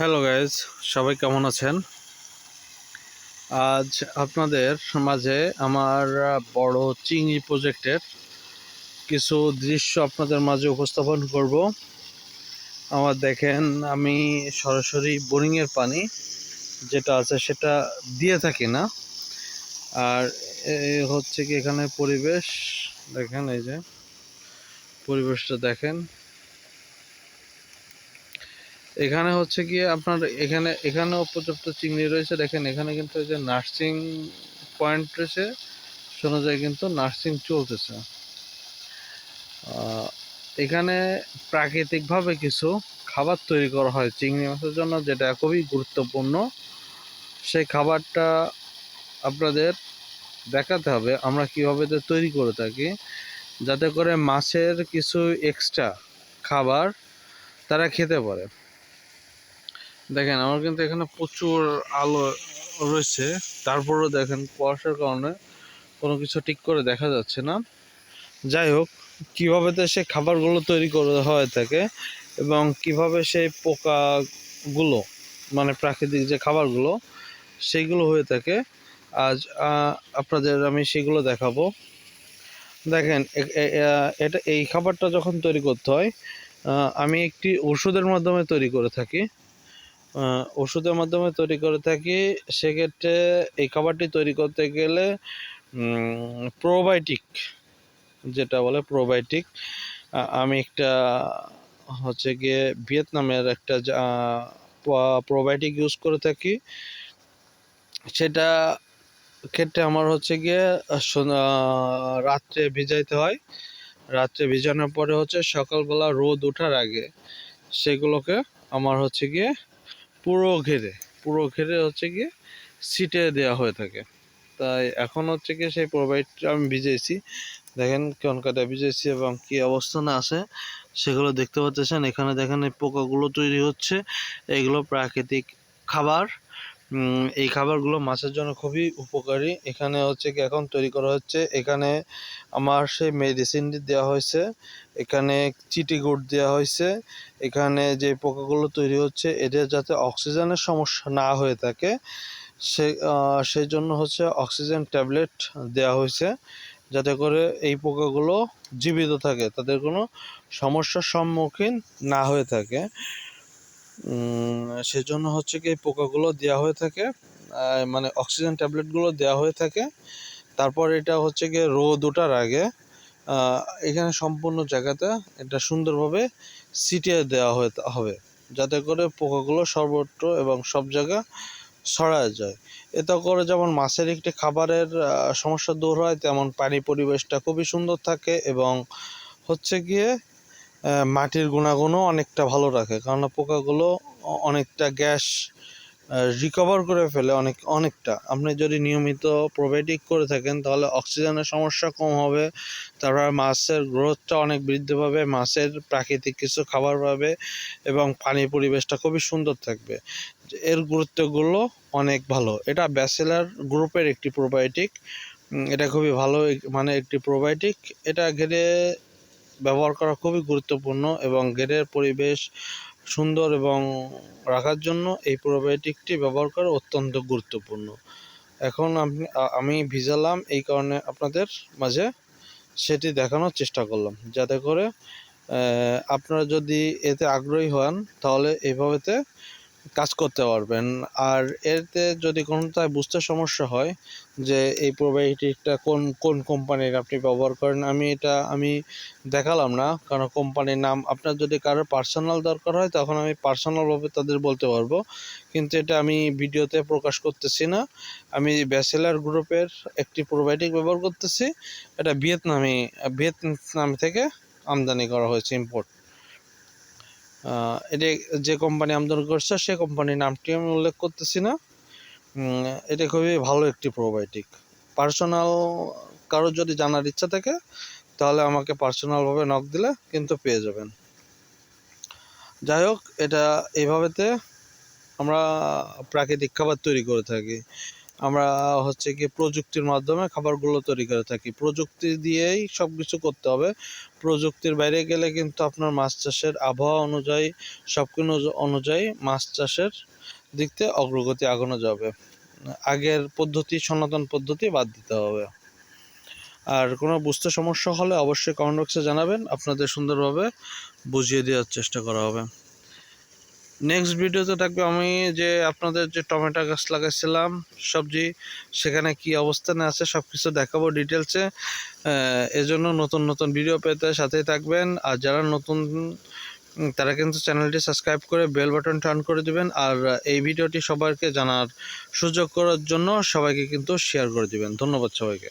Hello guys, সবাই কেমন আছেন? আজ আপনাদের মাঝে আমার বড় চিংড়ি প্রজেক্টের কিছু দৃশ্য আপনাদের মাঝে উপস্থাপন করব। আমার দেখেন, আমি সরাসরি বোরিংয়ের পানি যেটা আছে সেটা দিয়ে থাকি না। আর হচ্ছে কি এখানে পরিবেশ দেখেন, এই যে পরিবেশটা দেখেন। এখানে হচ্ছে গিয়ে আপনার এখানেও পর্যাপ্ত চিংড়ি রয়েছে। দেখেন এখানে কিন্তু এই যে নার্সিং পয়েন্ট রয়েছে, শোনা যায় কিন্তু নার্সিং চলতেছে। এখানে প্রাকৃতিকভাবে কিছু খাবার তৈরি করা হয় চিংড়ি মাছের জন্য, যেটা খুবই গুরুত্বপূর্ণ। সেই খাবারটা আপনাদের দেখাতে হবে আমরা কীভাবে তৈরি করে থাকি, যাতে করে মাছের কিছু এক্সট্রা খাবার তারা খেতে পারে। দেখেন আমার কিন্তু এখানে প্রচুর আলো রয়েছে, তারপরেও দেখেন কুয়াশার কারণে কোনো কিছু ঠিক করে দেখা যাচ্ছে না। যাই হোক, কীভাবে সে খাবারগুলো তৈরি করে হয়ে থাকে এবং কিভাবে সেই পোকাগুলো, মানে প্রাকৃতিক যে খাবারগুলো সেইগুলো হয়ে থাকে, আজ আপনাদের আমি সেগুলো দেখাবো। দেখেন এটা এই খাবারটা যখন তৈরি করতে হয়, আমি একটি ওষুধের মাধ্যমে তৈরি করে থাকি। ওষুধের মাধ্যমে তৈরি করে থাকি। সেক্ষেত্রে এই খাবারটি তৈরি করতে গেলে প্রোবায়োটিক, যেটা বলে প্রোবায়োটিক, আমি একটা হচ্ছে গিয়ে ভিয়েতনামের একটা প্রোবায়োটিক ইউজ করে থাকি। সেটা ক্ষেত্রে আমার হচ্ছে গিয়ে রাত্রে ভিজাইতে হয়। রাত্রে ভিজানোর পরে হচ্ছে সকালবেলা রোদ ওঠার আগে সেগুলোকে আমার হচ্ছে গিয়ে পুরো ঘেরে হচ্ছে গিয়ে ছিটে দেওয়া হয়ে থাকে। তাই এখন হচ্ছে গিয়ে সেই প্রোবায়োটিকটা আমি ভিজেছি। দেখেন কোন কাটা ভিজেছি এবং কি অবস্থানে আছে সেগুলো দেখতে পাচ্ছেন। এখানে দেখেন এই পোকাগুলো তৈরি হচ্ছে, এগুলো প্রাকৃতিক খাবার। এই খাবারগুলো মাছের জন্য খুবই উপকারী। এখানে হচ্ছে কি এখন তৈরি করা হচ্ছে, এখানে আমার সেই মেডিসিনটি দেওয়া হয়েছে, এখানে চিটি গুড় দেওয়া হয়েছে। এখানে যে পোকাগুলো তৈরি হচ্ছে এদের যাতে অক্সিজেনের সমস্যা না হয়ে থাকে সেই জন্য হচ্ছে অক্সিজেন ট্যাবলেট দেওয়া হয়েছে, যাতে করে এই পোকাগুলো জীবিত থাকে, তাদের কোনো সমস্যার সম্মুখীন না হয়ে থাকে। সেজন্য হচ্ছে কি এই পোকাগুলো দেওয়া হয়ে থাকে, মানে অক্সিজেন ট্যাবলেটগুলো দেওয়া হয়ে থাকে। তারপর এটা হচ্ছে গিয়ে রোদ ওঠার আগে এখানে সম্পূর্ণ জায়গাতে এটা সুন্দরভাবে ছিটিয়ে দেওয়া হবে, যাতে করে পোকাগুলো সর্বত্র এবং সব জায়গা ছড়ায় যায়। এতে করে যেমন মাছের একটি খাবারের সমস্যা দূর হয়, তেমন পানি পরিবেশটা খুবই সুন্দর থাকে এবং হচ্ছে গিয়ে মাটির গুণাগুণও অনেকটা ভালো রাখে, কারণ পোকাগুলো অনেকটা গ্যাস রিকভার করে ফেলে অনেকটা। আপনি যদি নিয়মিত প্রোবায়োটিক করে থাকেন তাহলে অক্সিজেনের সমস্যা কম হবে, তারপর মাছের গ্রোথটা অনেক বৃদ্ধি পাবে, মাছের প্রাকৃতিক কিছু খাবার পাবে এবং পানির পরিবেশটা খুবই সুন্দর থাকবে। এর গুরুত্বগুলো অনেক ভালো। এটা ব্যাচেলার গ্রুপের একটি প্রোবায়োটিক। এটা খুবই ভালো মানে একটি প্রোবায়োটিক। এটা ঘেরে ব্যবহার করা খুবই গুরুত্বপূর্ণ এবং ঘেরের পরিবেশ সুন্দর এবং রাখার জন্য এই প্রোবায়োটিকটি ব্যবহার করা অত্যন্ত গুরুত্বপূর্ণ। এখন আমি ভিজালাম, এই কারণে আপনাদের মাঝে সেটি দেখানোর চেষ্টা করলাম, যাতে করে আপনারা যদি এতে আগ্রহী হন তাহলে এইভাবেতে কাজ করতে পারবেন। আর এতে যদি কোনোটায় বুঝতে সমস্যা হয় যে এই প্রোবায়োটিকটা কোন কোন কোম্পানির আপনি ব্যবহার করেন, আমি দেখালাম না, কারণ কোম্পানির নাম আপনার যদি কারোর পার্সোনাল দরকার হয় তখন আমি পার্সোনালভাবে তাদের বলতে পারবো, কিন্তু এটা আমি ভিডিওতে প্রকাশ করতেছি না। আমি ব্যাচেলার গ্রুপের একটি প্রোবায়োটিক ব্যবহার করতেছি। এটা ভিয়েতনাম থেকে আমদানি করা হয়েছে, ইম্পোর্ট। এটা যে কোম্পানি আমদানি করছে সে কোম্পানির নামটি আমি উল্লেখ করতেছি না। এটা খুবই ভালো একটি প্রোবায়োটিক। পার্সোনাল কারোর যদি জানার ইচ্ছা থাকে তাহলে আমাকে পার্সোনালভাবে নক দিলে কিন্তু পেয়ে যাবেন। যাই হোক, এটা এইভাবেতে আমরা প্রাকৃতিক খাবার তৈরি করে থাকি। আমরা হচ্ছে কি প্রযুক্তির মাধ্যমে খাবারগুলো তৈরি করে থাকি। প্রযুক্তি দিয়েই সব কিছু করতে হবে। প্রযুক্তির বাইরে গেলে কিন্তু আপনার মাছ চাষের আবহাওয়া অনুযায়ী সবকিছু অনুযায়ী মাছ চাষের দিক থেকে অগ্রগতি আগানো যাবে। আগের পদ্ধতি, সনাতন পদ্ধতি বাদ দিতে হবে। আর কোনো বুঝতে সমস্যা হলে অবশ্যই কমেন্ট বক্সে জানাবেন, আপনাদের সুন্দরভাবে বুঝিয়ে দেওয়ার চেষ্টা করা হবে। নেক্সট ভিডিওতে থাকবে আমি যে আপনাদের যে টমেটো গাছ লাগাইছিলাম সবজি, সেখানে কি অবস্থানে আছে সব কিছু দেখাবো ডিটেলসে। এজন্য নতুন নতুন ভিডিও পেতে সাথেই থাকবেন। আর যারা নতুন তারা কিন্তু চ্যানেলটি সাবস্ক্রাইব করে বেল বাটনটা অন করে দিবেন। আর এই ভিডিওটি সবাইকে জানার সুযোগ করার জন্য সবাইকে কিন্তু শেয়ার করে দিবেন। ধন্যবাদ সবাইকে।